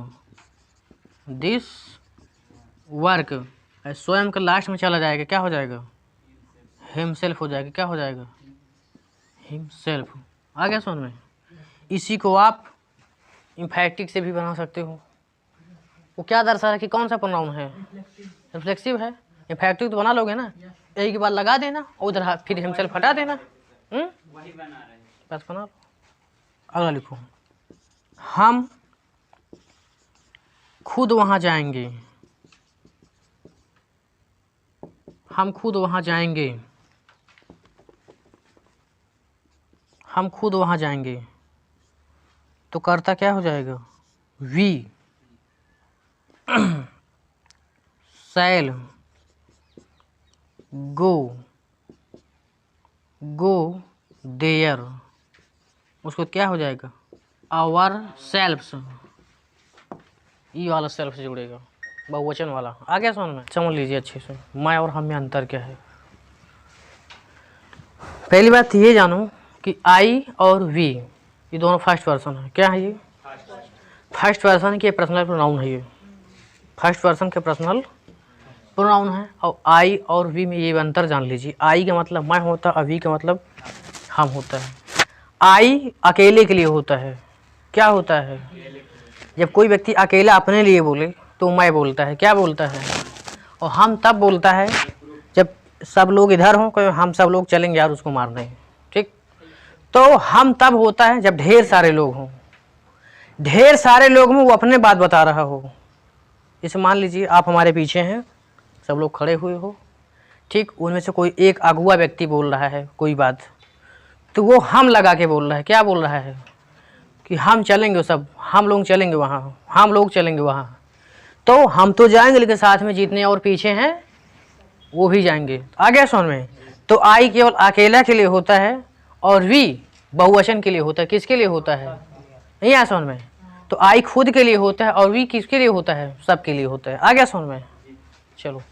This work स्वयं का लास्ट में चला जाएगा। क्या हो जाएगा? हिमसेल्फ हो जाएगा। क्या हो जाएगा? हिमसेल्फ। आ गया समझ में? इसी को आप इम्फैक्टिक से भी बना सकते हो। वो क्या दर्शा रहा है कि कौन सा प्रोनाउन है? रिफ्लेक्सिव है। इम्फैक्टिव तो बना लोगे ना, एक के बाद लगा देना, उधर फिर हिमसेल्फ हटा देना। वही बना रहे हैं। बस बना लो। अगला लिखो। हम खुद वहाँ जाएंगे। हम खुद वहाँ जाएंगे। हम खुद वहाँ जाएंगे तो कर्ता क्या हो जाएगा? We shall go there. उसको क्या हो जाएगा? आवर सेल्फ्स। ई वाला सेल्फ से जुड़ेगा, बहुवचन वाला। आ गया समझ में? समझ लीजिए अच्छे से मैं और हम में अंतर क्या है। पहली बात ये जानो कि आई और वी ये दोनों फर्स्ट पर्सन है। क्या है ये? फर्स्ट पर्सन के पर्सनल प्रोनाउन है। ये फर्स्ट पर्सन के पर्सनल प्रोनाउन है। और आई और वी में ये अंतर जान लीजिए। आई का मतलब मैं होता है, वी का मतलब हम होता है। आई अकेले के लिए होता है। क्या होता है? जब कोई व्यक्ति अकेला अपने लिए बोले तो मैं बोलता है। क्या बोलता है? और हम तब बोलता है जब सब लोग इधर हों, कोई हम सब लोग चलेंगे यार उसको मारने। ठीक, तो हम तब होता है जब ढेर सारे लोग हों। ढेर सारे लोग में वो अपने बात बता रहा हो। इसे मान लीजिए आप हमारे पीछे हैं, सब लोग खड़े हुए हो, ठीक, उनमें से कोई एक अगुआ व्यक्ति बोल रहा है कोई बात, तो वो हम लगा के बोल रहा है। क्या बोल रहा है? कि हम चलेंगे, सब हम लोग चलेंगे वहाँ, हम लोग चलेंगे वहाँ। तो हम तो जाएंगे लेकिन साथ में जितने और पीछे हैं वो भी जाएंगे। आ गया समझ में? तो आई केवल अकेला के लिए होता है और वी बहुवचन के लिए होता है। किसके लिए होता है? नहीं आया समझ में? तो आई खुद के लिए होता है और वी किसके लिए होता है? सबके लिए होता है। आ गया समझ में? चलो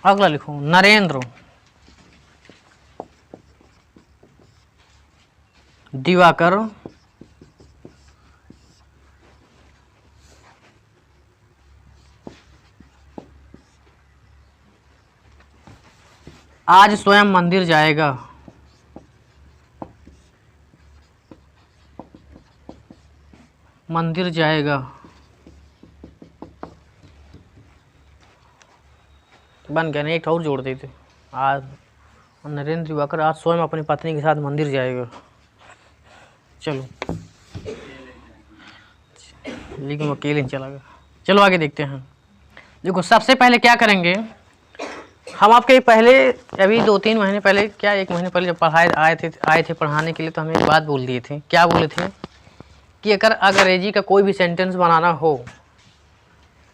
अगला लिखो। नरेंद्र दिवाकर आज स्वयं मंदिर जाएगा। मंदिर जाएगा। बन गया। नहीं एक और जोड़ देते। आज नरेंद्र दिवाकर आज स्वयं अपनी पत्नी के साथ मंदिर जाएगा। चलो लेकिन वो अकेले चला गया। चलो आगे देखते हैं। देखो सबसे पहले क्या करेंगे हम आपके पहले अभी 2-3 महीने पहले, क्या 1 महीने पहले जब आए थे पढ़ाने के लिए, तो हमें एक बात बोल दिए थे। क्या बोले थे? कि अगर अंग्रेजी का कोई भी सेंटेंस बनाना हो,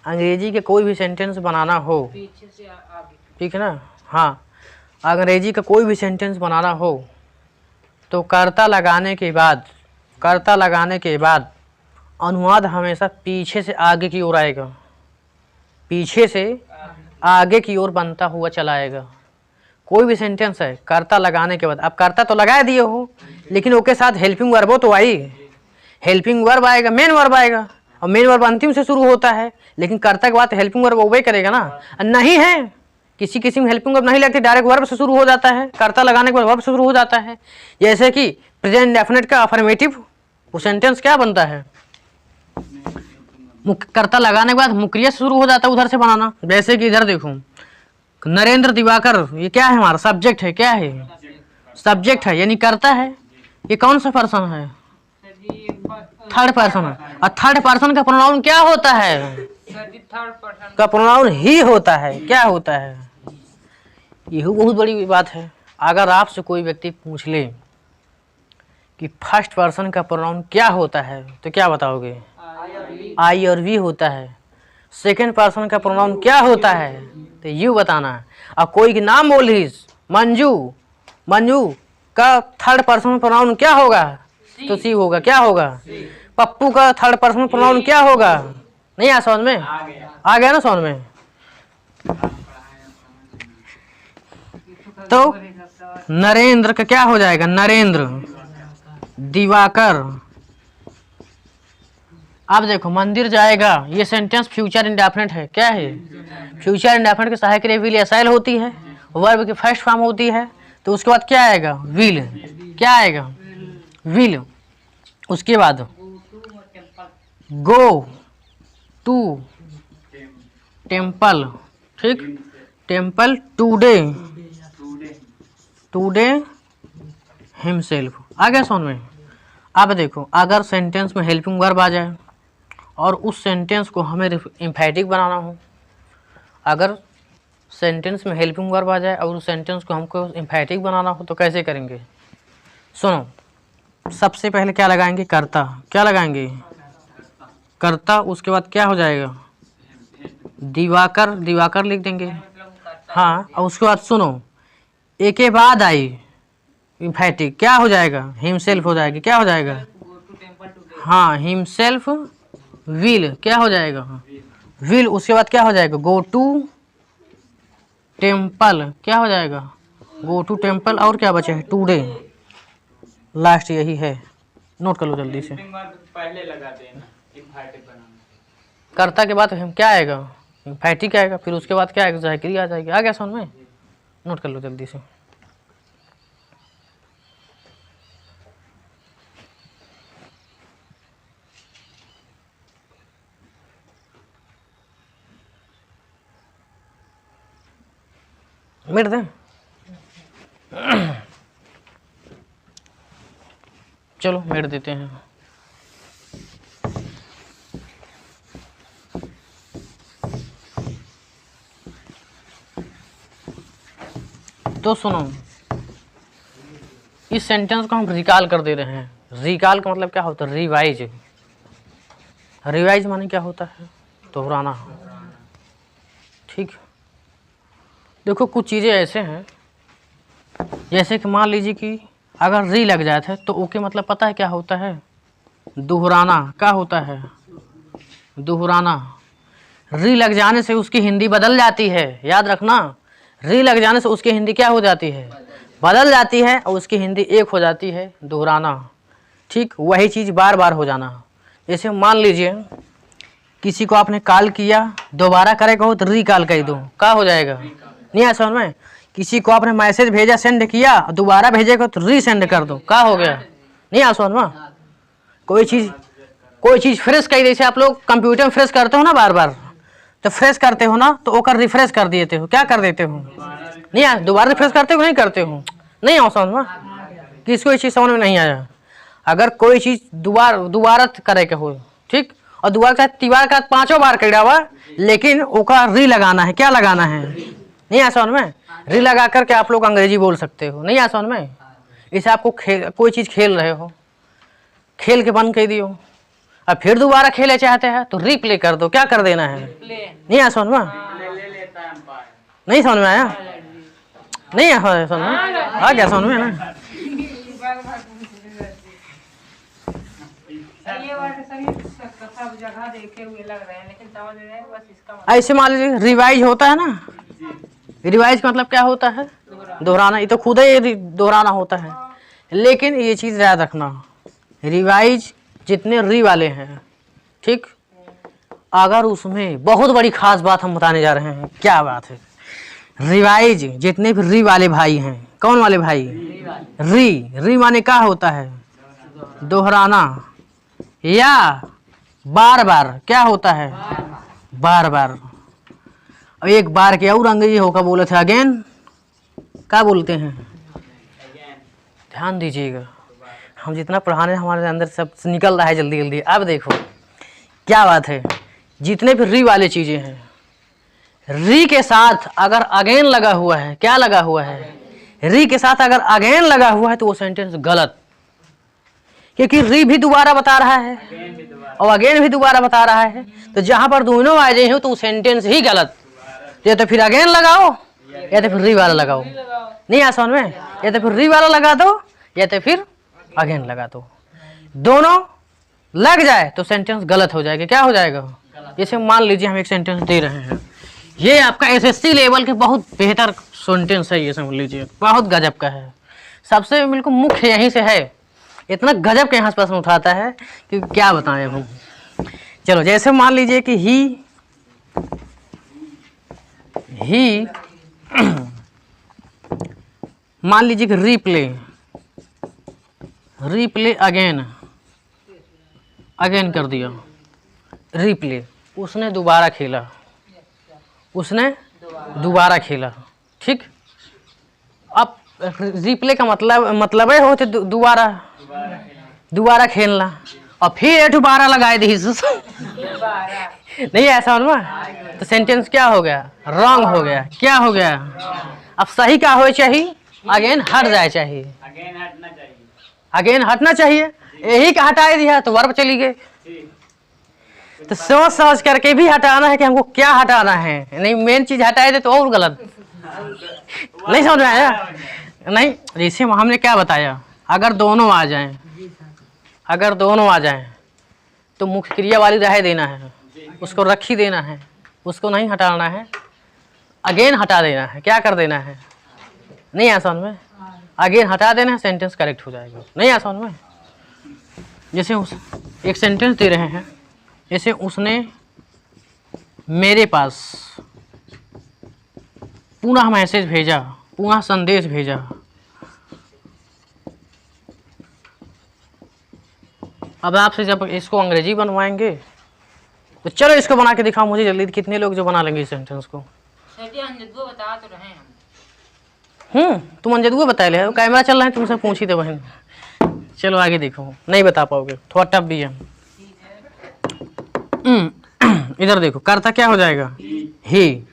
अंग्रेजी के कोई भी सेंटेंस बनाना हो, पीछे से आगे। ठीक है ना, हाँ, अंग्रेजी का कोई भी सेंटेंस बनाना हो तो कर्ता लगाने के बाद अनुवाद हमेशा पीछे से आगे की ओर आएगा, पीछे से आगे की ओर बनता हुआ चला आएगा। कोई भी सेंटेंस है कर्ता लगाने के बाद, अब कर्ता तो लगा दिए हो लेकिन उसके साथ हेल्पिंग वर्ब तो आई, हेल्पिंग वर्ब आएगा, मेन वर्ब आएगा, और मेन वर्ब अंतिम से शुरू होता है, लेकिन कर्ता के बाद हेल्पिंग वर्ब ओबे करेगा ना। नहीं है, किसी किसी में हेल्पिंग वर्ब नहीं लगती, डायरेक्ट वर्ब से शुरू हो जाता है, कर्ता लगाने के बाद वर्ब से शुरू हो जाता है। जैसे कि प्रेजेंट इंडेफिनिट का अफर्मेटिव वो सेंटेंस क्या बनता है, कर्ता लगाने के बाद मुक्रिया से शुरू हो जाता है, उधर से बनाना। जैसे कि इधर देखो, नरेंद्र दिवाकर, ये क्या है हमारा सब्जेक्ट है, क्या है सब्जेक्ट है, यानी कर्ता है। ये कौन सा पर्सन है, थर्ड पर्सन है, और थर्ड पर्सन का प्रोनाउन क्या होता है, थर्ड पर्सन का प्रोनाउन ही होता है, क्या होता है। यही बहुत बड़ी बात है। अगर आपसे कोई व्यक्ति पूछ ले कि फर्स्ट पर्सन का प्रोनाउन क्या होता है तो क्या बताओगे, आई और वी होता है। सेकंड पर्सन का प्रोनाउन क्या होता है तो यू बताना है। अब कोई के नाम बोल रही मंजू, मंजू का थर्ड पर्सन प्रोनाउन क्या होगा तो सी होगा, क्या होगा। पप्पू का थर्ड पर्सन प्रोनाउन क्या होगा, नहीं आया समझ में, आ गया ना समझ में। तो नरेंद्र का क्या हो जाएगा, नरेंद्र, दिवाकर। अब देखो मंदिर जाएगा, ये सेंटेंस फ्यूचर इंडेफिनिट है, क्या है, फ्यूचर इंडेफिनिट के सहायक क्रिया विल या शैल होती है, वर्ब की फर्स्ट फॉर्म होती है, तो उसके बाद क्या आएगा, विल, क्या आएगा, विल। उसके बाद गो टू टेम्पल, ठीक, टेम्पल टुडे, टुडे हिमसेल्फ, आ गया समझ में। अब देखो अगर सेंटेंस में हेल्पिंग वर्ब आ जाए और उस सेंटेंस को हमें एम्फैटिक बनाना हो, अगर सेंटेंस में हेल्पिंग वर्ब आ जाए और उस सेंटेंस को हमको एम्फैटिक बनाना हो तो कैसे करेंगे। सुनो, सबसे पहले क्या लगाएंगे, कर्ता, क्या लगाएंगे, कर्ता। उसके बाद क्या हो जाएगा, दिवाकर, दिवाकर लिख देंगे, हाँ। और उसके बाद सुनो, एक के बाद आई एम्फैटिक, क्या हो जाएगा, हिमसेल्फ हो जाएगा, क्या हो जाएगा, हाँ, हिमसेल्फ विल, क्या हो जाएगा, विल। उसके बाद क्या हो जाएगा, गो टू टेम्पल, क्या हो जाएगा, गो टू टेम्पल। और क्या बचा है, टुडे, लास्ट यही है, नोट कर लो जल्दी से। पहले लगा देना एम्फैटिक बनाना, कर्ता के बाद हम क्या आएगा, एम्फैटिक आएगा, फिर उसके बाद क्या आएगा, सहायक क्रिया आ जाएगी। आ गया समझ में, नोट कर लो जल्दी से। मिट दें, चलो मिट देते हैं। तो सुनो, इस सेंटेंस को हम रिकॉल कर दे रहे हैं। रिकॉल का मतलब क्या होता है, रिवाइज। रिवाइज माने क्या होता है, दोहराना, ठीक। देखो कुछ चीज़ें ऐसे हैं, जैसे कि मान लीजिए कि अगर री लग जाए थे तो ओके मतलब पता है क्या होता है, दोहराना। क्या होता है, दोहराना। री लग जाने से उसकी हिंदी बदल जाती है, याद रखना। री लग जाने से उसकी हिंदी क्या हो जाती है, बदल जाती है, और उसकी हिंदी एक हो जाती है, दोहराना, ठीक। वही चीज़ बार बार हो जाना। जैसे मान लीजिए किसी को आपने कॉल किया, दोबारा करे कहो तो री कॉल कर दो, क्या हो जाएगा, नहीं आया समझ में। किसी को आपने मैसेज भेजा, सेंड किया, दोबारा भेजेगा तो री सेंड कर दो, क्या हो गया, नहीं आया समझ में। कोई चीज़ फ्रेश कर, जैसे आप लोग कंप्यूटर में फ्रेश करते हो ना बार बार, तो फ्रेश करते हो ना तो ओकर रिफ्रेश कर देते हो, क्या कर देते हो, नहीं आया, दोबारा रिफ्रेश करते हो नहीं करते हो, नहीं आओ समझ में। किसको ये चीज़ समझ में नहीं आया, अगर कोई चीज़ दोबारा करे के हो, ठीक, और दोबारा चाहे तीबार का 5 बार कर हुआ, लेकिन ओका री लगाना है, क्या लगाना है, नहीं आया समझ में। री लगा करके आप लोग अंग्रेजी बोल सकते हो, नहीं आया समझ में। इसे आपको कोई चीज़ खेल रहे हो, खेल के बंद कर दियो, अब फिर दोबारा खेले चाहते हैं तो रिप्ले कर दो, क्या कर देना है। नहीं आया समझ में, ले लेता है अंपायर। नहीं समझ में आया, नहीं आया समझ में, आ गया समझ में ना। ये वाले सभी सब जगह देखे हुए लग रहे हैं, लेकिन समझ रहे हैं बस इसका मतलब ऐसे मान लीजिए रिवाइज होता है ना, रिवाइज का मतलब क्या होता है, दोहराना। ये तो खुद ही दोहराना होता है, लेकिन ये चीज़ याद रखना, रिवाइज जितने री वाले हैं, ठीक, अगर उसमें बहुत बड़ी खास बात हम बताने जा रहे हैं, क्या बात है, रिवाइज जितने भी री वाले भाई हैं, कौन वाले भाई, री माने क्या होता है, दोहराना, या बार बार, क्या होता है, बार बार। अब एक बार के और अंग्रेजी होकर बोले थे अगेन, क्या बोलते हैं, ध्यान दीजिएगा, हम जितना पढ़ाने हमारे अंदर सब निकल रहा है जल्दी जल्दी। अब देखो क्या बात है, जितने भी री वाले चीज़ें हैं, री के साथ अगर अगेन लगा हुआ है, क्या लगा हुआ है, री के साथ अगर अगेन लगा हुआ है तो वो सेंटेंस गलत, क्योंकि री भी दोबारा बता रहा है और अगेन भी दोबारा बता रहा है। तो जहां पर दोनों आ जाए हो तो सेंटेंस ही गलत, या तो फिर अगेन लगाओ या तो फिर री वाला लगाओ। नहीं आ समझ में, या तो फिर री वाला लगा दो या तो फिर अगेन लगा दो। दोनों लग जाए तो सेंटेंस गलत हो जाएगा। क्या हो जाएगा, जैसे मान लीजिए हम एक सेंटेंस दे रहे हैं, ये आपका एसएससी लेवल के बहुत बेहतर सेंटेंस है, ये समझ लीजिए बहुत गजब का है, सबसे बिल्कुल मुख्य यहीं से है, इतना गजब के यहाँ से प्रश्न उठाता है कि क्या बताएं हम। चलो जैसे मान लीजिए कि ही मान लीजिए कि रिप्ले अगेन कर दिया, रिप्ले, उसने दोबारा खेला, ठीक। अब रिप्ले का मतलब है होते दोबारा खेलना, और फिर दोबारा लगाए दी नहीं ऐसा ना, तो सेंटेंस क्या हो गया, रॉन्ग हो गया। क्या हो गया, अब सही क्या हो चाहिए, अगेन हट जाए चाहिए, अगेन हटना चाहिए, यही का हटा दिया तो वर्ब चली गई। तो सोच समझ करके भी हटाना है कि हमको क्या हटाना है, नहीं मेन चीज हटाए दे तो और गलत। नहीं समझ में आया, नहीं जैसे हमने क्या बताया, अगर दोनों आ जाएं तो मुख्य क्रिया वाली रह देना है, उसको रख ही देना है, उसको नहीं हटाना है, अगेन हटा देना है। क्या कर देना है, नहीं आ समझ में, अगेन हटा देना है, सेंटेंस करेक्ट हो जाएगा। नहीं आ समझ में, जैसे एक सेंटेंस दे रहे हैं, जैसे उसने मेरे पास पुनः मैसेज भेजा, पुनः संदेश भेजा। अब आपसे जब इसको अंग्रेजी बनवाएंगे तो चलो इसको बना के दिखाओ मुझे जल्दी, कितने लोग जो बना लेंगे इस सेंटेंस को। बता तो रहे हैं तुम अंजदुआ बता ले, कैमरा चल रहा है, तुमसे पूछी थे बहन। चलो आगे देखो, नहीं बता पाओगे, थोड़ा टफ भी है। इधर देखो, करता क्या हो जाएगा, ही,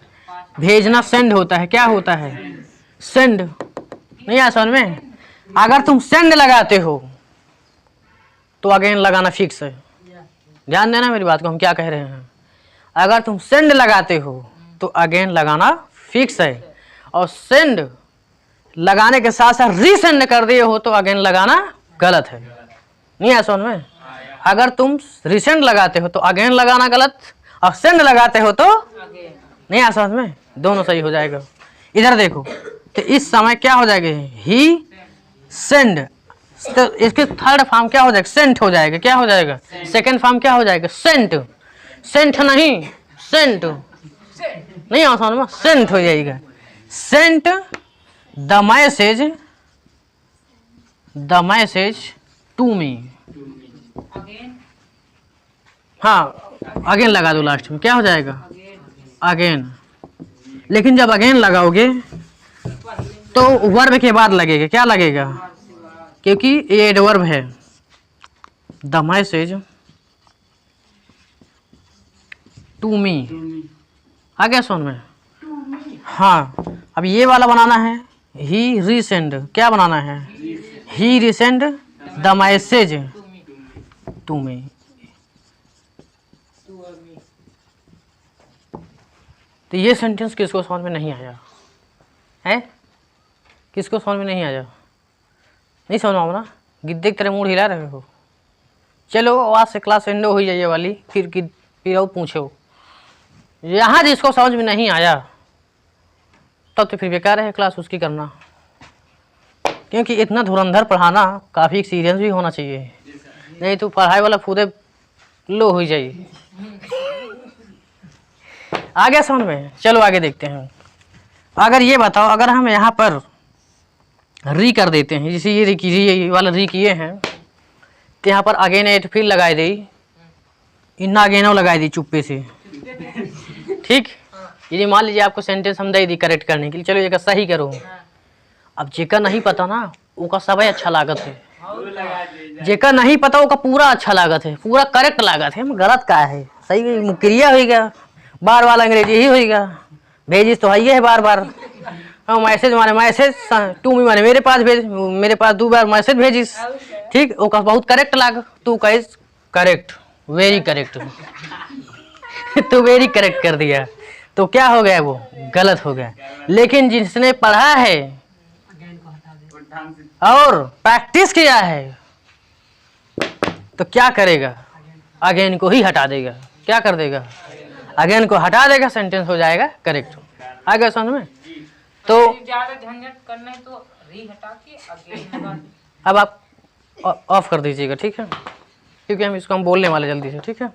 भेजना सेंड होता है, क्या होता है, सेंड। नहीं आ समझ में, अगर तुम सेंड लगाते हो तो अगेन लगाना फिक्स है। ध्यान देना मेरी बात को, हम क्या कह रहे हैं, अगर तुम सेंड लगाते हो तो अगेन लगाना फिक्स है, और सेंड लगाने के साथ साथ रीसेंड कर दिए हो तो अगेन लगाना गलत है। नहीं है समझ में, अगर तुम रीसेंड लगाते हो तो अगेन लगाना गलत, और सेंड लगाते हो तो नहीं आ समझ में, दोनों सही हो जाएगा। इधर देखो, तो इस समय क्या हो जाएगा, ही सेंड, तो इसके थर्ड फॉर्म क्या हो जाएगा, सेंट हो जाएगा। क्या हो जाएगा, सेकंड फॉर्म क्या हो जाएगा, सेंट, सेंट नहीं सेंट, नहीं आ समझ में, सेंट हो जाएगा। Sent the message to me, हाँ अगेन लगा दो लास्ट में, क्या हो जाएगा, अगेन। लेकिन जब अगेन लगाओगे तो वर्ब के बाद लगेगा, क्या लगेगा, क्योंकि ये एडवर्ब है। द मैसेज टू मी आ गया समझ में, हाँ। अब ये वाला बनाना है, ही रीसेंड, क्या बनाना है, he resend the message to me, तो ये सेंटेंस किसको समझ में नहीं आया है? किसको समझ में नहीं आया? नहीं समझ में ना? गिद्दे की तरह मूड हिला रहे हो। चलो आज से क्लास एंड हो जाइए वाली, फिर और पूछो। यहाँ जिसको समझ में नहीं आया तब तो फिर बेकार है क्लास उसकी करना, क्योंकि इतना धुरंधर पढ़ाना काफ़ी एक्सपीरियंस भी होना चाहिए, नहीं तो पढ़ाई वाला खुदे लो हो जाइए। आ गया समझ में? चलो आगे देखते हैं। अगर ये बताओ, अगर हम यहाँ पर री कर देते हैं, जैसे ये वाला री किए हैं, तो यहाँ पर अगेन एट फिर लगाई दी, इन्ना अगेनो लगाई दी चुप्पे से, ठीक। यदि मान लीजिए आपको सेंटेंस हम दे दी करेक्ट करने के लिए, चलो ये सही करो। अब जेका नहीं पता ना उसका सब अच्छा लागत है, जेका नहीं पता उसका पूरा अच्छा लागत है, पूरा करेक्ट लागत है। गलत का है, सही मुक्रिया होगा, बार बार अंग्रेजी ही होगा, भेजिस तो है बार बार। मैसेज माने मैसेज, तू भी माने मेरे पास भेज, मेरे पास 2 बार मैसेज भेजिस, ठीक। ओका बहुत करेक्ट लाग, तू कहिस करेक्ट, वेरी करेक्ट। तू वेरी करेक्ट कर दिया तो क्या हो गया? वो गलत हो गया। लेकिन जिसने पढ़ा है और प्रैक्टिस किया है तो क्या करेगा? अगेन को ही हटा देगा। क्या कर देगा? अगेन को हटा देगा, सेंटेंस हो जाएगा करेक्ट। आ गया समझ में? तो ज्यादा झंझट करना है तो री हटा के अगेन लगा दो। अब आप ऑफ कर दीजिएगा, ठीक है, क्योंकि हम इसको बोलने वाले जल्दी से, ठीक है।